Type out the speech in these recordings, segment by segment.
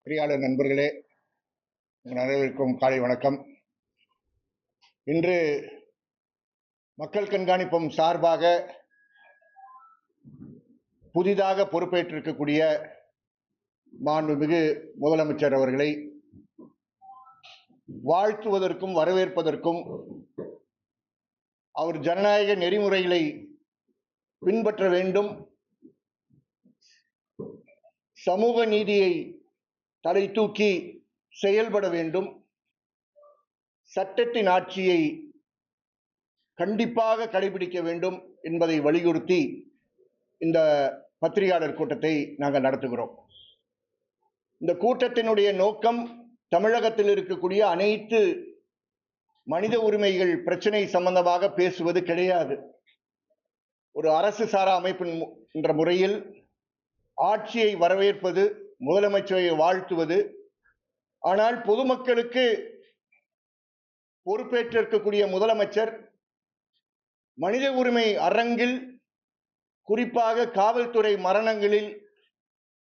பிரியாளர் நண்பர்களே, உங்கள் அனைவருக்கும் காலை வணக்கம். இன்று மக்கள் கண்காணிப்பம் சார்பாக புதிதாக பொறுப்பேற்றிருக்கக்கூடிய மாண்புமிகு முதலமைச்சர் அவர்களை வாழ்த்துவதற்கும் வரவேற்பதற்கும், அவர் ஜனநாயக நெறிமுறைகளை பின்பற்ற வேண்டும், சமூக நீதியை தலை தூக்கி செயல்பட வேண்டும், சட்டத்தின் ஆட்சியை கண்டிப்பாக கடைபிடிக்க வேண்டும் என்பதை வலியுறுத்தி இந்த பத்திரிகையாளர் கூட்டத்தை நாங்கள் நடத்துகிறோம். இந்த கூட்டத்தினுடைய நோக்கம் தமிழகத்தில் இருக்கக்கூடிய அனைத்து மனித உரிமைகள் பிரச்சனை சம்பந்தமாக பேசுவது கிடையாது. ஒரு அரசு சாரா அமைப்பின் என்ற முறையில் ஆட்சியை வரவேற்பது, முதலமைச்சரை வாழ்த்துவது, ஆனால் பொதுமக்களுக்கு பொறுப்பேற்றிருக்கக்கூடிய முதலமைச்சர் மனித உரிமை அரங்கில், குறிப்பாக காவல்துறை மரணங்களில்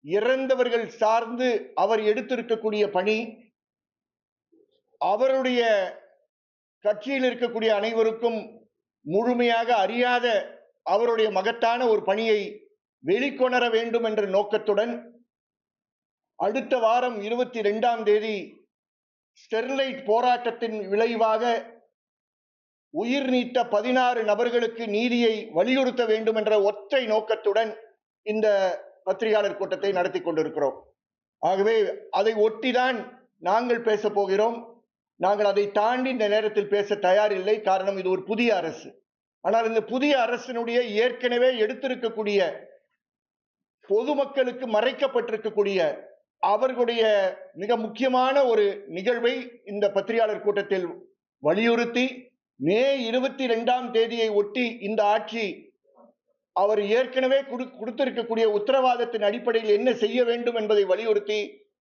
இறந்தவர்கள் சார்ந்து அவர் எடுத்திருக்கக்கூடிய பணி, அவருடைய கட்சியில் இருக்கக்கூடிய அனைவருக்கும் முழுமையாக அறியாத அவருடைய மகத்தான ஒரு பணியை வெளிக்கொணர வேண்டும் என்ற நோக்கத்துடன் அடுத்த வாரம் 22ஆம் தேதி ஸ்டெர்லைட் போராட்டத்தின் விளைவாக உயிர் நீத்த 16 நபர்களுக்கு நீதியை வலியுறுத்த வேண்டும் என்ற ஒற்றை நோக்கத்துடன் இந்த பத்திரிகையாளர் கூட்டத்தை நடத்தி கொண்டிருக்கிறோம். ஆகவே அதை ஒட்டிதான் நாங்கள் பேச போகிறோம். நாங்கள் அதை தாண்டி இந்த நேரத்தில் பேச தயாரில்லை. காரணம், இது ஒரு புதிய அரசு. ஆனால் இந்த புதிய அரசினுடைய ஏற்கனவே எடுத்திருக்கக்கூடிய, பொதுமக்களுக்கு மறைக்கப்பட்டிருக்கக்கூடிய அவர்களுடைய மிக முக்கியமான ஒரு நிகழ்வை இந்த பத்திரிகையாளர் கூட்டத்தில் வலியுறுத்தி, மே 22ஆம் தேதியை ஒட்டி இந்த ஆட்சி அவர் ஏற்கனவே கொடுத்திருக்கக்கூடிய உத்தரவாதத்தின் அடிப்படையில் என்ன செய்ய வேண்டும் என்பதை வலியுறுத்தி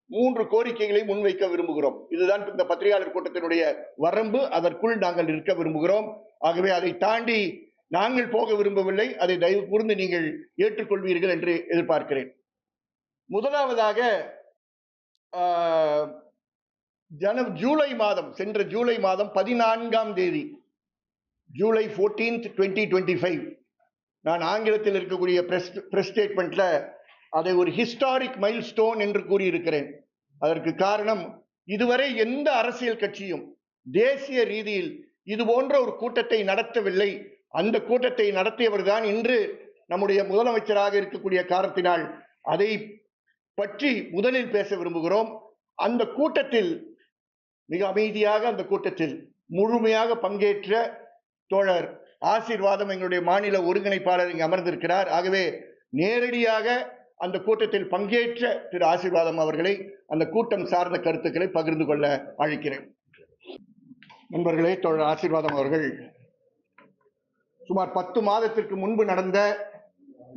3 கோரிக்கைகளை முன்வைக்க விரும்புகிறோம். இதுதான் இந்த பத்திரிகையாளர் கூட்டத்தினுடைய வரம்பு. அதற்குள் நாங்கள் இருக்க விரும்புகிறோம். ஆகவே அதை தாண்டி நாங்கள் போக விரும்பவில்லை. அதை தயவு கூர்ந்து நீங்கள் ஏற்றுக்கொள்வீர்கள் என்று எதிர்பார்க்கிறேன். முதலாவதாக, ஜூலை மாதம், சென்ற ஜூலை மாதம் 14ஆம் தேதி, ஜூலை 14th 2025, நான் ஆங்கிலத்தில் இருக்கக்கூடிய பிரஸ் ஸ்டேட்மெண்ட்ல அதை ஒரு ஹிஸ்டாரிக் மைல்ஸ்டோன் என்று கூறியிருக்கிறேன். அதற்கு காரணம், இதுவரை எந்த அரசியல் கட்சியும் தேசிய ரீதியில் இது போன்ற ஒரு கூட்டத்தை நடத்தவில்லை. அந்த கூட்டத்தை நடத்தியவர் தான் இன்று நம்முடைய முதலமைச்சராக இருக்கக்கூடிய காரணத்தினால் அதை பற்றி முதலில் பேச விரும்புகிறோம். அந்த கூட்டத்தில் மிக அமைதியாக, அந்த கூட்டத்தில் முழுமையாக பங்கேற்ற தோழர் ஆசீர்வாதம், எங்களுடைய மாநில ஒருங்கிணைப்பாளர் இங்கு அமர்ந்திருக்கிறார். ஆகவே நேரடியாக அந்த கூட்டத்தில் பங்கேற்ற திரு ஆசீர்வாதம் அவர்களை அந்த கூட்டம் சார்ந்த கருத்துக்களை பகிர்ந்து கொள்ள அழைக்கிறேன். நண்பர்களே, தோழர் ஆசீர்வாதம் அவர்கள் சுமார் 10 மாதத்திற்கு முன்பு நடந்த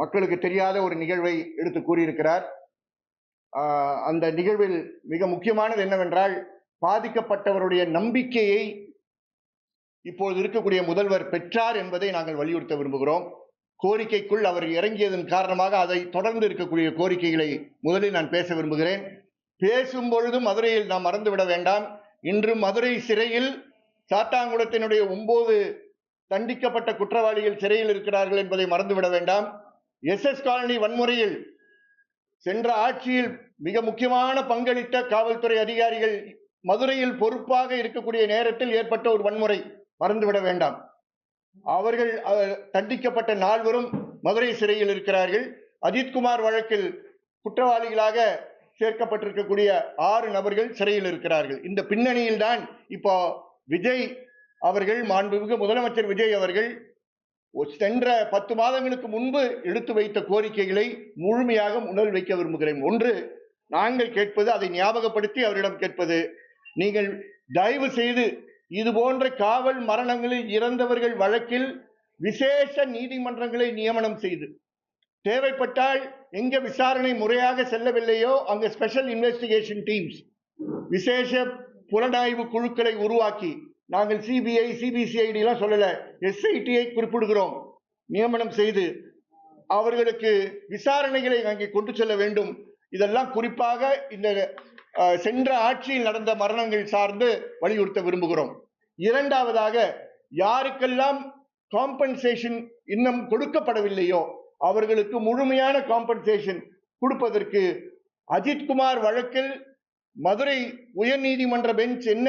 மக்களுக்கு தெரியாத ஒரு நிகழ்வை எடுத்து கூறியிருக்கிறார். அந்த நிகழ்வில் மிக முக்கியமானது என்னவென்றால், பாதிக்கப்பட்டவருடைய நம்பிக்கையை இப்போது இருக்கக்கூடிய முதல்வர் பெற்றார் என்பதை நாங்கள் வலியுறுத்த விரும்புகிறோம். கோரிக்கைக்குள் அவர் இறங்கியதன் காரணமாக அதை தொடர்ந்து இருக்கக்கூடிய கோரிக்கைகளை முதலில் நான் பேச விரும்புகிறேன். பேசும் பொழுது மதுரையில் நாம் மறந்துவிட வேண்டாம். இன்று மதுரை சிறையில் சாத்தாங்குளத்தினுடைய 9 தண்டிக்கப்பட்ட குற்றவாளிகள் சிறையில் இருக்கிறார்கள் என்பதை மறந்துவிட வேண்டாம். SS காலனி வன்முறையில் சென்ற ஆட்சியில் மிக முக்கியமான பங்களித்த காவல்துறை அதிகாரிகள் மதுரையில் பொறுப்பாக இருக்கக்கூடிய நேரத்தில் ஏற்பட்ட ஒரு வன்முறை மறந்துவிட வேண்டாம். அவர்கள் தண்டிக்கப்பட்ட 4வரும் மதுரை சிறையில் இருக்கிறார்கள். அஜித்குமார் வழக்கில் குற்றவாளிகளாக சேர்க்கப்பட்டிருக்கக்கூடிய 6 நபர்கள் சிறையில் இருக்கிறார்கள். இந்த பின்னணியில் தான் இப்போ விஜய் அவர்கள், மாண்புமிகு முதலமைச்சர் விஜய் அவர்கள் சென்ற 10 மாதங்களுக்கு முன்பு எடுத்து வைத்த கோரிக்கைகளை முழுமையாக முன்னல் வைக்க விரும்புகிறேன். ஒன்று, நாங்கள் கேட்பது, அதை ஞாபகப்படுத்தி அவரிடம் கேட்பது, நீங்கள் தயவு செய்து இது போன்ற காவல் மரணங்களில் இறந்தவர்கள் வழக்கில் விசேஷ நீதிமன்றங்களை நியமனம் செய்து, தேவைப்பட்டால் எங்க விசாரணை முறையாக செல்லவில்லையோ அங்க ஸ்பெஷல் இன்வெஸ்டிகேஷன் டீம்ஸ், விசேஷ புலனாய்வு குழுக்களை உருவாக்கி, நாங்கள் சிபிஐ சிபிசிஐடி எல்லாம் சொல்லல, SIT-ஐ குறிப்பிடுகிறோம், நியமனம் செய்து அவர்களுக்கு விசாரணைகளை அங்கே கொண்டு செல்ல வேண்டும். இதெல்லாம் குறிப்பாக இந்த சென்ற ஆட்சியில் நடந்த மரணங்கள் சார்ந்து வலியுறுத்த விரும்புகிறோம். இரண்டாவதாக, யாருக்கெல்லாம் காம்பன்சேஷன் இன்னும் கொடுக்கப்படவில்லையோ அவர்களுக்கு முழுமையான காம்பன்சேஷன் கொடுப்பதற்கு அஜித்குமார் வழக்கில் மதுரை உயர்நீதிமன்ற பெஞ்ச் என்ன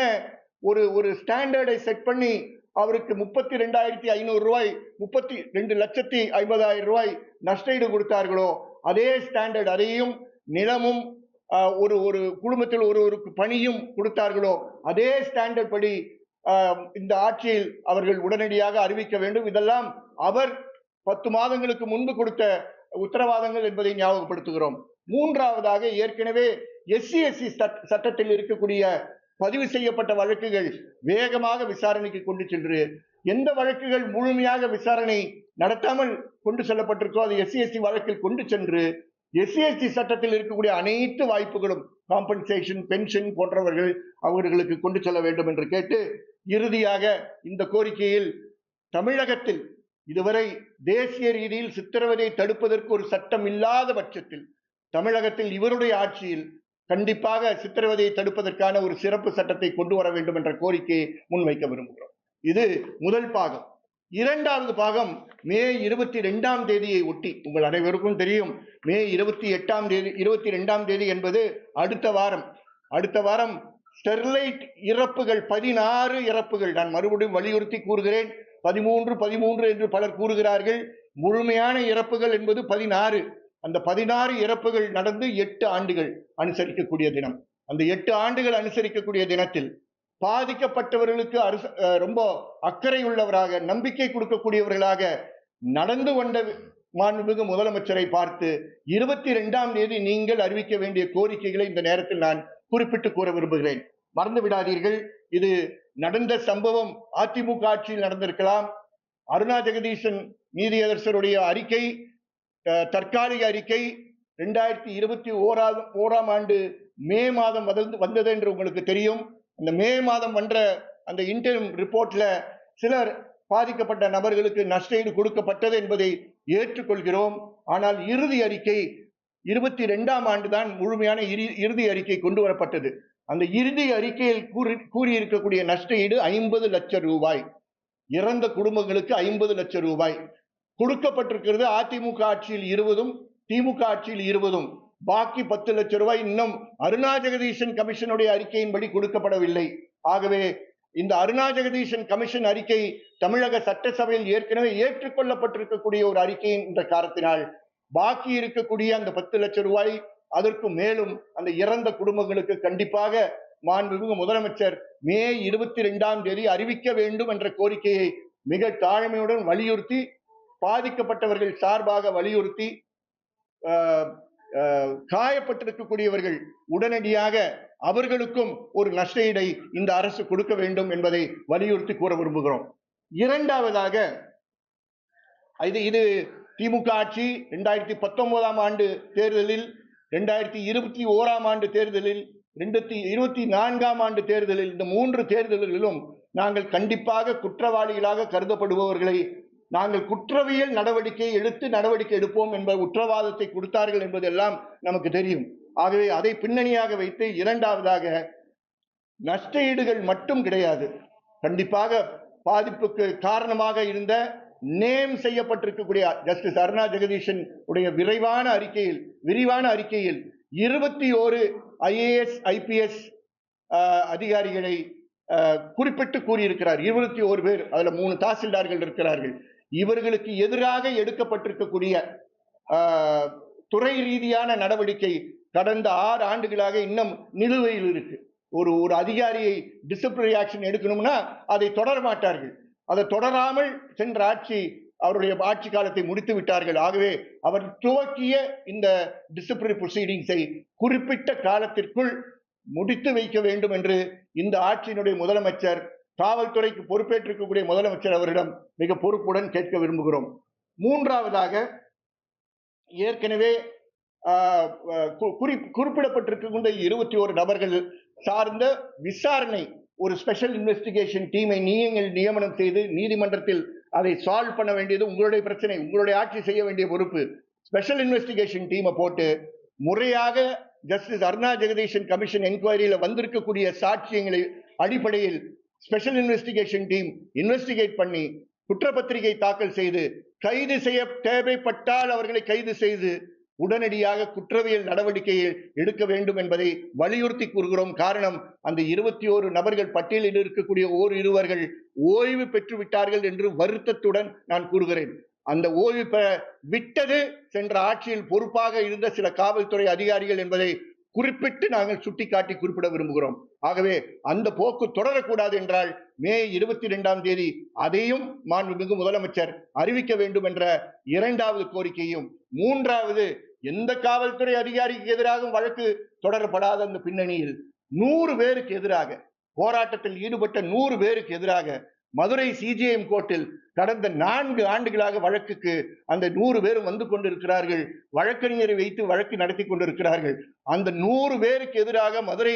ஒரு ஸ்டாண்டர்டை செட் பண்ணி அவருக்கு 32,500 ரூபாய், 32,50,000 ரூபாய் நஷ்டஈடு கொடுத்தார்களோ அதே ஸ்டாண்டர்ட், அதையும் நிலமும் ஒரு குடும்பத்தில் ஒருவருக்கு பணியும் கொடுத்தார்களோ அதே ஸ்டாண்டர்ட் படி இந்த ஆட்சியில் அவர்கள் உடனடியாக அறிவிக்க வேண்டும். இதெல்லாம் அவர் 10 மாதங்களுக்கு முன்பு கொடுத்த உத்தரவாதங்கள் என்பதை ஞாபகப்படுத்துகிறோம். மூன்றாவதாக, ஏற்கனவே SC/SC சட்டத்தில் இருக்கக்கூடிய பதிவு செய்யப்பட்ட வழக்குகள் வேகமாக விசாரணைக்கு கொண்டு சென்று, எந்த வழக்குகள் முழுமையாக விசாரணை நடத்தாமல் கொண்டு செல்லப்பட்டிருக்கோ அது SC/SC வழக்கில் கொண்டு சென்று SC/ST சட்டத்தில் இருக்கக்கூடிய அனைத்து வாய்ப்புகளும் காம்பன்சேஷன், பென்ஷன் போன்றவர்கள் அவர்களுக்கு கொண்டு செல்ல வேண்டும் என்று கேட்டு, இறுதியாக இந்த கோரிக்கையில் தமிழகத்தில் இதுவரை தேசிய ரீதியில் சித்திரவதை தடுப்பதற்கு ஒரு சட்டம் இல்லாத பட்சத்தில் தமிழகத்தில் இவருடைய ஆட்சியில் கண்டிப்பாக சித்திரவதையை தடுப்பதற்கான ஒரு சிறப்பு சட்டத்தை கொண்டு வர வேண்டும் என்ற கோரிக்கையை முன்வைக்க விரும்புகிறோம். இது முதல் பாகம். இரண்டாவது பாகம் மே 22ஆம் தேதியை ஒட்டி, உங்கள் அனைவருக்கும் தெரியும், மே 22ஆம் தேதி என்பது அடுத்த வாரம் ஸ்டெர்லைட் இறப்புகள் 16 இறப்புகள். நான் மறுபடியும் வலியுறுத்தி கூறுகிறேன், 13 என்று பலர் கூறுகிறார்கள். முழுமையான இறப்புகள் என்பது 16. அந்த 16 இறப்புகள் நடந்து 8 ஆண்டுகள் அனுசரிக்கக்கூடிய தினம். அந்த 8 ஆண்டுகள் அனுசரிக்கக்கூடிய தினத்தில் பாதிக்கப்பட்டவர்களுக்கு ரொம்ப அக்கறை உள்ளவராக, நம்பிக்கை கொடுக்கக்கூடியவர்களாக நடந்து கொண்ட மாண்புமிகு முதலமைச்சரை பார்த்து 22ஆம் தேதி நீங்கள் அறிவிக்க வேண்டிய கோரிக்கைகளை இந்த நேரத்தில் நான் குறிப்பிட்டு கூற விரும்புகிறேன். மறந்து விடாதீர்கள், இது நடந்த சம்பவம் அதிமுக ஆட்சியில் நடந்திருக்கலாம். அருணா ஜெகதீசன் நீதியரசருடைய அறிக்கை, தற்காலிக அறிக்கை 2021ஆம் ஆண்டு மே மாதம் வந்தது என்று உங்களுக்கு தெரியும். அந்த மே மாதம் வந்த அந்த இன்டர்ம் ரிப்போர்ட்ல சிலர் பாதிக்கப்பட்ட நபர்களுக்கு நஷ்டஈடு கொடுக்கப்பட்டது என்பதை ஏற்றுக்கொள்கிறோம். ஆனால் இறுதி அறிக்கை 22ஆம் ஆண்டு தான் முழுமையான இறுதி அறிக்கை கொண்டு வரப்பட்டது. அந்த இறுதி அறிக்கையில் கூறியிருக்கக்கூடிய நஷ்டஈடு 50 லட்சம் ரூபாய். இறந்த குடும்பங்களுக்கு 50 லட்சம் ரூபாய் கொடுக்கப்பட்டிருக்கிறது. அதிமுக ஆட்சியில் 20, திமுக ஆட்சியில் 20, பாக்கி 10 லட்சம் ரூபாய் இன்னும் அருணா ஜெகதீசன் கமிஷனுடைய அறிக்கையின்படி கொடுக்கப்படவில்லை. ஆகவே இந்த அருணா ஜெகதீசன் கமிஷன் அறிக்கை தமிழக சட்டசபையில் ஏற்கனவே ஏற்றுக்கொள்ளப்பட்டிருக்கக்கூடிய ஒரு அறிக்கையின் என்ற காரணத்தினால் பாக்கி இருக்கக்கூடிய அந்த 10 லட்சம் ரூபாய், அதற்கு மேலும் அந்த இறந்த குடும்பங்களுக்கு கண்டிப்பாக மாண்புமிகு முதலமைச்சர் மே 22ஆம் தேதி அறிவிக்க வேண்டும் என்ற கோரிக்கையை மிக தாழ்மையுடன் வலியுறுத்தி, பாதிக்கப்பட்டவர்கள் சார்பாக வலியுறுத்தி, காயப்பட்டிருக்கக்கூடியவர்கள் உடனடியாக அவர்களுக்கும் ஒரு நஷ்டஈடை இந்த அரசு கொடுக்க வேண்டும் என்பதை வலியுறுத்தி கூற விரும்புகிறோம். இரண்டாவதாக, இது திமுக ஆட்சி 2019ஆம் ஆண்டு தேர்தலில், 2021ஆம் ஆண்டு தேர்தலில், 2024ஆம் ஆண்டு தேர்தலில், இந்த 3 தேர்தல்களிலும் நாங்கள் கண்டிப்பாக குற்றவாளிகளாக கருதப்படுபவர்களை நாங்கள் குற்றவியல் நடவடிக்கை எடுப்போம் என்ற உத்தரவாதத்தை கொடுத்தார்கள் என்பதெல்லாம் நமக்கு தெரியும். ஆகவே அதை பின்னணியாக வைத்து இரண்டாவதாக நஷ்டஈடுகள் மட்டும் கிடையாது, கண்டிப்பாக பாதிப்புக்கு காரணமாக இருந்த நேம் செய்யப்பட்டிருக்கக்கூடிய ஜஸ்டிஸ் அருணா ஜெகதீசன் உடைய விரிவான அறிக்கையில் 21 IAS IPS அதிகாரிகளை குறிப்பிட்டு கூறியிருக்கிறார். 21 பேர், அதுல 3 தாசில்தார்கள் இருக்கிறார்கள். இவர்களுக்கு எதிராக எடுக்கப்பட்டிருக்கக்கூடிய துறை ரீதியான நடவடிக்கை கடந்த 6 ஆண்டுகளாக இன்னும் நிலுவையில் இருக்கு. ஒரு அதிகாரியை டிசிப்ளினரி ஆக்ஷன் எடுக்கணும்னா அதை தொடர மாட்டார்கள். அதை தொடராமல் சென்ற அவருடைய ஆட்சி காலத்தை முடித்து விட்டார்கள். ஆகவே அவர் துவக்கிய இந்த டிசிப்ளினரி ப்ரொசீடிங்ஸை குறிப்பிட்ட காலத்திற்குள் முடித்து வைக்க வேண்டும் என்று இந்த ஆட்சியினுடைய முதலமைச்சர், காவல்துறைக்கு பொறுப்பேற்றிருக்கக்கூடிய முதலமைச்சர் அவரிடம் மிக பொறுப்புடன் கேட்க விரும்புகிறோம். மூன்றாவதாக, ஏற்கனவே குறிப்பிடப்பட்டிருக்கின்ற 21 நபர்கள் சார்ந்த விசாரணை, ஒரு ஸ்பெஷல் இன்வெஸ்டிகேஷன் டீமை நீங்கள் நியமனம் செய்து நீதிமன்றத்தில் அதை சால்வ் பண்ண வேண்டியது உங்களுடைய பிரச்சனை, உங்களுடைய ஆட்சி செய்ய வேண்டிய பொறுப்பு. ஸ்பெஷல் இன்வெஸ்டிகேஷன் டீமை போட்டு முறையாக ஜஸ்டிஸ் அருணா ஜெகதீஷன் கமிஷன் என்கொயரியில வந்திருக்கக்கூடிய சாட்சியங்களை அடிப்படையில் ஸ்பெஷல் இன்வெஸ்டிகேஷன் டீம் இன்வெஸ்டிகேட் பண்ணி குற்றப்பத்திரிகை தாக்கல் செய்து கைது செய்ய தேவைப்பட்டால் அவர்களை கைது செய்து உடனடியாக குற்றவியல் நடவடிக்கையை எடுக்க வேண்டும் என்பதை வலியுறுத்தி கூறுகிறோம். காரணம், அந்த 21 நபர்கள் பட்டியலில் இருக்கக்கூடிய இருவர்கள் ஓய்வு பெற்று விட்டார்கள் என்று வருத்தத்துடன் நான் கூறுகிறேன். அந்த ஓய்வு விட்டது சென்ற ஆட்சியில் பொறுப்பாக இருந்த சில காவல்துறை அதிகாரிகள் என்பதை குறிப்பிட்டு நாங்கள் சுட்டிக்காட்டி குறிப்பிட விரும்புகிறோம். ஆகவே அந்த போக்கு தொடரக்கூடாது என்றால் மே 22ஆம் தேதி அதையும் மாண்புமிகு முதலமைச்சர் அறிவிக்க வேண்டும் என்ற 2வது கோரிக்கையும், 3வது, எந்த காவல்துறை அதிகாரிக்கு எதிராக வழக்கு தொடரப்படாத அந்த பின்னணியில் 100 பேருக்கு எதிராக, போராட்டத்தில் ஈடுபட்ட 100 பேருக்கு எதிராக மதுரை சிஜிஎம் கோர்ட்டில் கடந்த 4 ஆண்டுகளாக வழக்குக்கு அந்த 100 பேரும் வந்து கொண்டிருக்கிறார்கள். வழக்கறிஞரை வைத்து வழக்கு நடத்தி கொண்டிருக்கிறார்கள். அந்த 100 பேருக்கு எதிராக மதுரை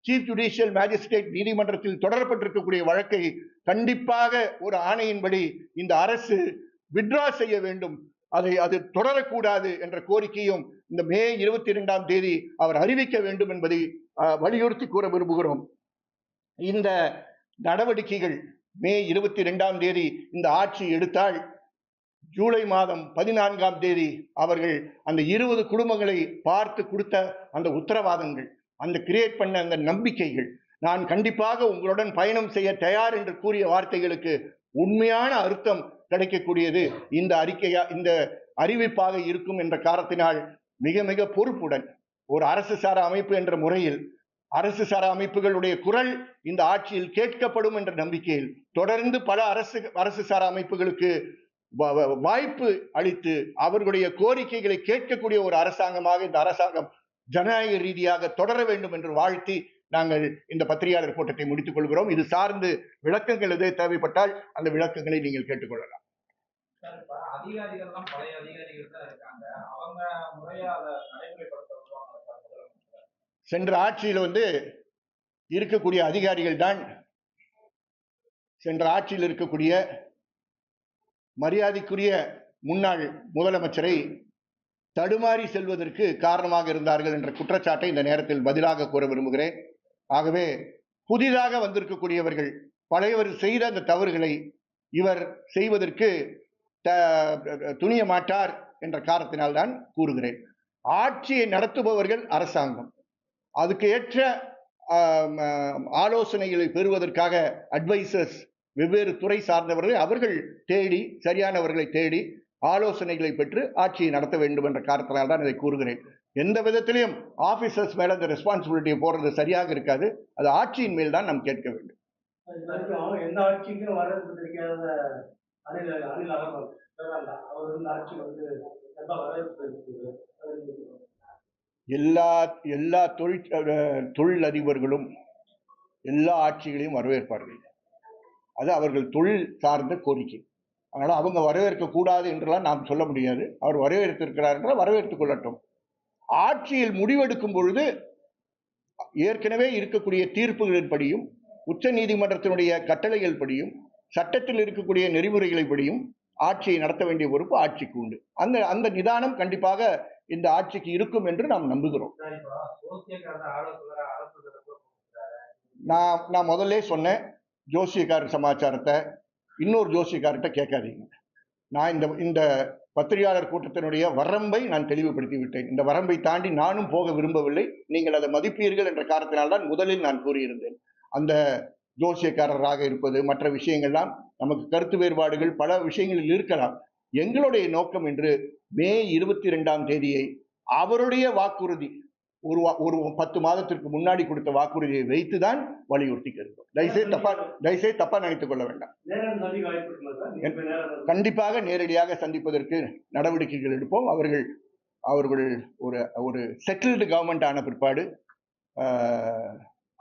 சீஃப் ஜுடிஷியல் மேஜிஸ்ட்ரேட் நீதிமன்றத்தில் தொடரப்பட்டிருக்கக்கூடிய வழக்கை கண்டிப்பாக ஒரு ஆணையின்படி இந்த அரசு வித்ட்ரா செய்ய வேண்டும், அது தொடரக்கூடாது என்ற கோரிக்கையும் இந்த மே 22ஆம் தேதி அவர் அறிவிக்க வேண்டும் என்பதை வலியுறுத்தி கூற விரும்புகிறோம். இந்த நடவடிக்கைகள் மே 22ஆம் தேதி இந்த ஆட்சி எடுத்தால் ஜூலை மாதம் 14ஆம் தேதி அவர்கள் அந்த 20 குடும்பங்களை பார்த்து கொடுத்த அந்த உத்தரவாதங்கள், அந்த கிரியேட் பண்ண அந்த நம்பிக்கைகள், நான் கண்டிப்பாக உங்களுடன் பயணம் செய்ய தயார் என்று கூறிய வார்த்தைகளுக்கு உண்மையான அர்த்தம் கிடைக்கக்கூடியது இந்த அறிவிப்பாக இருக்கும் என்ற காரணத்தினால் மிக மிக பொறுப்புடன் ஒரு அரசு சாரா அமைப்பு என்ற முறையில் அரசு சாரா அமைப்புகளுடைய குரல் இந்த ஆட்சியில் கேட்கப்படும் என்ற நம்பிக்கையில் தொடர்ந்து பல அரசு சாரா அமைப்புகளுக்கு வாய்ப்பு அளித்து அவர்களுடைய கோரிக்கைகளை கேட்கக்கூடிய ஒரு அரசாங்கமாக இந்த அரசாங்கம் ஜனநாயக ரீதியாக தொடர வேண்டும் என்று வாழ்த்தி நாங்கள் இந்த பத்திரிகையாளர் கூட்டத்தை முடித்துக் கொள்கிறோம். இது சார்ந்து விளக்கங்கள் எது தேவைப்பட்டால் அந்த விளக்கங்களை நீங்கள் கேட்டுக்கொள்ளலாம். அதிகாரிகள் பழைய அதிகாரிகள் தான் இருக்காங்க, அவங்க முறையா அதை நடைமுறைப்படுத்த சென்ற ஆட்சியில் இருக்கக்கூடிய அதிகாரிகள் தான் சென்ற ஆட்சியில் இருக்கக்கூடிய மரியாதைக்குரிய முன்னாள் முதலமைச்சரை தடுமாறி செல்வதற்கு காரணமாக இருந்தார்கள் என்ற குற்றச்சாட்டை இந்த நேரத்தில் பதிலாக கூற விரும்புகிறேன். ஆகவே புதிதாக வந்திருக்கக்கூடியவர்கள் பழையவர் செய்த அந்த தவறுகளை இவர் செய்வதற்கு துணிய மாட்டார் என்ற காரணத்தினால் தான் கூறுகிறேன். ஆட்சியை நடத்துபவர்கள் அரசாங்கம், அதுக்கு ஏற்ற ஆலோசனைகளை பெறுவதற்காக அட்வைசர்ஸ் வெவ்வேறு துறை சார்ந்தவர்கள் அவர்கள் தேடி சரியானவர்களை தேடி ஆலோசனைகளை பெற்று ஆட்சியை நடத்த வேண்டும் என்ற காரணத்தினால் தான் இதை கூறுகிறேன். எந்த விதத்திலையும் ஆபீசர்ஸ் மேல அந்த ரெஸ்பான்சிபிலிட்டியை போடுறது சரியாக இருக்காது. அது ஆட்சியின் மேல் தான் நாம் கேட்க வேண்டும். எந்த ஆட்சிக்கும் வரவேற்க எல்லா தொழில் அதிபர்களும் எல்லா ஆட்சிகளையும் வரவேற்பார்கள். அது அவர்கள் தொழில் சார்ந்த கோரிக்கை. அதனால அவங்க வரவேற்க கூடாது என்றெல்லாம் நாம் சொல்ல முடியாது. அவர் வரவேற்றிருக்கிறார் என்றால் வரவேற்றுக் கொள்ளட்டும். ஆட்சியில் முடிவெடுக்கும் பொழுது ஏற்கனவே இருக்கக்கூடிய தீர்ப்புகளின் படியும் உச்ச நீதிமன்றத்தினுடைய கட்டளைகள் படியும் சட்டத்தில் இருக்கக்கூடிய நெறிமுறைகளை படியும் ஆட்சியை நடத்த வேண்டிய பொறுப்பு ஆட்சிக்கு உண்டு. அந்த நிதானம் கண்டிப்பாக இந்த ஆட்சிக்கு இருக்கும் என்று நாம் நம்புகிறோம். நான் முதல்ல சொன்னேன், ஜோசியக்காரர் சமாச்சாரத்தை இன்னொரு ஜோசியக்கார்கிட்ட கேட்காதீங்க. நான் இந்த பத்திரிகையாளர் கூட்டத்தினுடைய வரம்பை நான் தெளிவுபடுத்தி விட்டேன். இந்த வரம்பை தாண்டி நானும் போக விரும்பவில்லை. நீங்கள் அதை மதிப்பீர்கள் என்ற காரணத்தினால்தான் முதலில் நான் கூறியிருந்தேன். அந்த ஜோசியக்காரராக இருப்பது மற்ற விஷயங்கள்லாம் நமக்கு கருத்து வேறுபாடுகள் பல விஷயங்களில் இருக்கலாம். எங்களுடைய நோக்கம் என்று மே 22ஆம் தேதியை அவருடைய வாக்குறுதி ஒரு 10 மாதத்திற்கு முன்னாடி கொடுத்த வாக்குறுதியை வைத்துதான் வலியுறுத்தி இருக்கிறோம். தயவுசெய்து தப்பா நினைத்துக் கொள்ள வேண்டாம். கண்டிப்பாக நேரடியாக சந்திப்பதற்கு நடவடிக்கைகள் எடுப்போம். அவர்கள் ஒரு செட்டில்டு கவர்மெண்ட் ஆன பிற்பாடு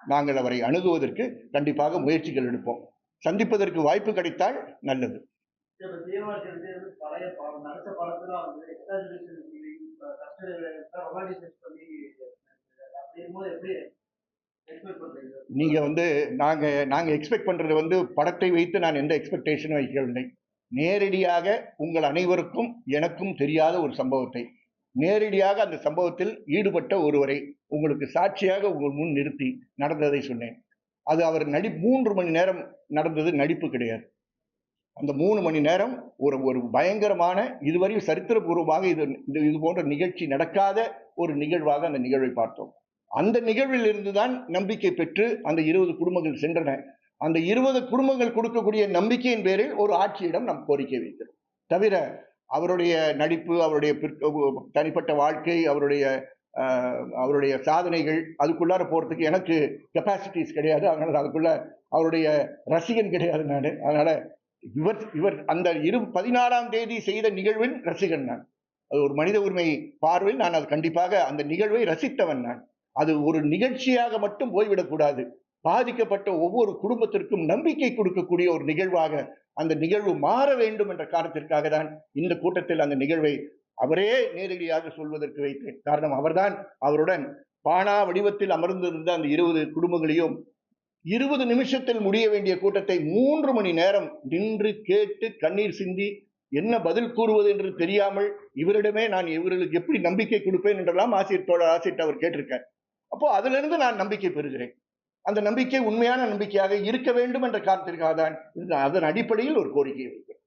நாங்கள் அவரை அணுகுவதற்கு கண்டிப்பாக முயற்சிகள் எடுப்போம். சந்திப்பதற்கு வாய்ப்பு கிடைத்தால் நல்லது. நீங்க நாங்க எக்ஸ்பெக்ட் பண்றது படத்தை வைத்து நான் எந்த எக்ஸ்பெக்டேஷனும் வைக்கவில்லை. நேரடியாக உங்கள் அனைவருக்கும் எனக்கும் தெரியாத ஒரு சம்பவத்தை நேரடியாக அந்த சம்பவத்தில் ஈடுபட்ட ஒருவரை உங்களுக்கு சாட்சியாக உங்கள் முன் நிறுத்தி நடந்ததை சொன்னேன். அது அவர் 3 மணி நேரம் நடந்தது, நடிப்பு கிடையாது. அந்த 3 மணி நேரம் ஒரு பயங்கரமான, இதுவரையும் சரித்திரபூர்வமாக இது போன்ற நிகழ்ச்சி நடக்காத ஒரு நிகழ்வாக அந்த நிகழ்வை பார்த்தோம். அந்த நிகழ்வில் இருந்துதான் நம்பிக்கை பெற்று அந்த 20 குடும்பங்கள் சென்றன. அந்த 20 குடும்பங்கள் கொடுக்கக்கூடிய நம்பிக்கையின் பேரில் ஒரு ஆட்சியிடம் நாம் கோரிக்கை வைக்கிறோம். தவிர அவருடைய நடிப்பு, அவருடைய தனிப்பட்ட வாழ்க்கை, அவருடைய சாதனைகள், அதுக்குள்ளார போறதுக்கு எனக்கு கெப்பாசிட்டிஸ் கிடையாது. அதனால அதுக்குள்ள அவருடைய ரசிகன் கிடையாது நான். அதனால இவர் அந்த 14ஆம் தேதி செய்த நிகழ்வின் ரசிகன் நான். அது ஒரு மனித உரிமை பார்வையில் நான் அது கண்டிப்பாக அந்த நிகழ்வை ரசித்தவன் நான். அது ஒரு நிகழ்ச்சியாக மட்டும் போய்விடக்கூடாது. பாதிக்கப்பட்ட ஒவ்வொரு குடும்பத்திற்கும் நம்பிக்கை கொடுக்கக்கூடிய ஒரு நிகழ்வாக அந்த நிகழ்வு மாற வேண்டும் என்ற காரணத்திற்காக தான் இந்த கூட்டத்தில் அந்த நிகழ்வை அவரே நேரடியாக சொல்வதற்கு வைத்தேன். காரணம், அவர்தான் அவருடன் பானா வடிவத்தில் அமர்ந்திருந்த அந்த 20 குடும்பங்களையும் 20 நிமிஷத்தில் முடிய வேண்டிய கூட்டத்தை 3 மணி நேரம் நின்று கேட்டு கண்ணீர் சிந்தி என்ன பதில் கூறுவது என்று தெரியாமல் இவரிடமே நான் இவர்களுக்கு எப்படி நம்பிக்கை கொடுப்பேன் என்றெல்லாம் ஆசிரியர் அவர் கேட்டிருக்கார். அப்போ அதுல இருந்து நான் நம்பிக்கை பெறுகிறேன். அந்த நம்பிக்கை உண்மையான நம்பிக்கையாக இருக்க வேண்டும் என்ற காரணத்திற்காக தான் அதன் அடிப்படையில் ஒரு கோரிக்கையை வைக்கிறேன்.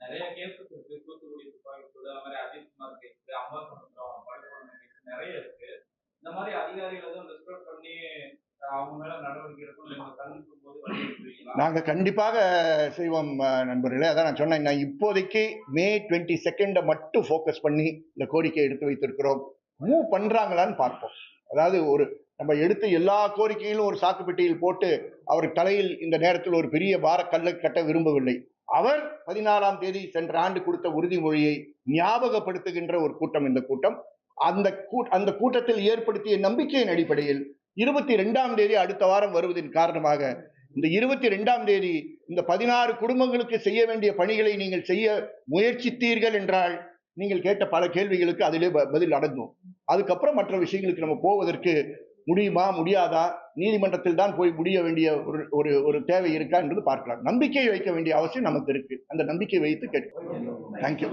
நிறைய கேஸ் இருக்கு, தூத்துக்குடி துப்பாக்கி சூடு, அது மாதிரி அஜித்குமார் கேஸ், அம்பாசமுத்திரம் படுகொலை கேஸ் நிறைய இருக்கு. இந்த மாதிரி அதிகாரிகள் எதுவும் டிஸ்கஸ் பண்ணி அவங்க மேல நடவடிக்கை எடுக்கணும் கண்டிக்கும் போது வலியுறுத்துவீங்களா? நாங்க கண்டிப்பாக செய்வோம் நண்பர்களே. அதான் நான் சொன்னேன், நான் இப்போதைக்கு May 22 மட்டும் ஃபோக்கஸ் பண்ணி இந்த கோரிக்கையை எடுத்து வைத்திருக்கிறோம். மூவ் பண்றாங்களான்னு பார்ப்போம். அதாவது நம்ம எடுத்த எல்லா கோரிக்கையிலும் ஒரு சாக்கு பெட்டியில் போட்டு அவர் தலையில் இந்த நேரத்தில் ஒரு பெரிய பாரக்கல்லை கட்ட விரும்பவில்லை. அவர் 14ஆம் தேதி சென்ற ஆண்டு கொடுத்த உறுதிமொழியை ஞாபகப்படுத்துகின்ற ஒரு கூட்டம் இந்த கூட்டம். அந்த கூட்டத்தில் ஏற்படுத்திய நம்பிக்கையின் அடிப்படையில் 22ஆம் தேதி அடுத்த வாரம் வருவதன் காரணமாக இந்த 22ஆம் தேதி இந்த 16 குடும்பங்களுக்கு செய்ய வேண்டிய பணிகளை நீங்கள் செய்ய முயற்சித்தீர்கள் என்றால் நீங்கள் கேட்ட பல கேள்விகளுக்கு அதிலே பதில் அடங்கும். அதுக்கப்புறம் மற்ற விஷயங்களுக்கு நம்ம போவதற்கு முடியுமா முடியாதா, நீதிமன்றத்தில் தான் போய் முடிய வேண்டிய ஒரு தேவை இருக்கா என்பது பார்க்கலாம். நம்பிக்கை வைக்க வேண்டிய அவசியம் நமக்கு இருக்கு. அந்த நம்பிக்கை வைத்து கேட்கிறோம். தேங்க்யூ.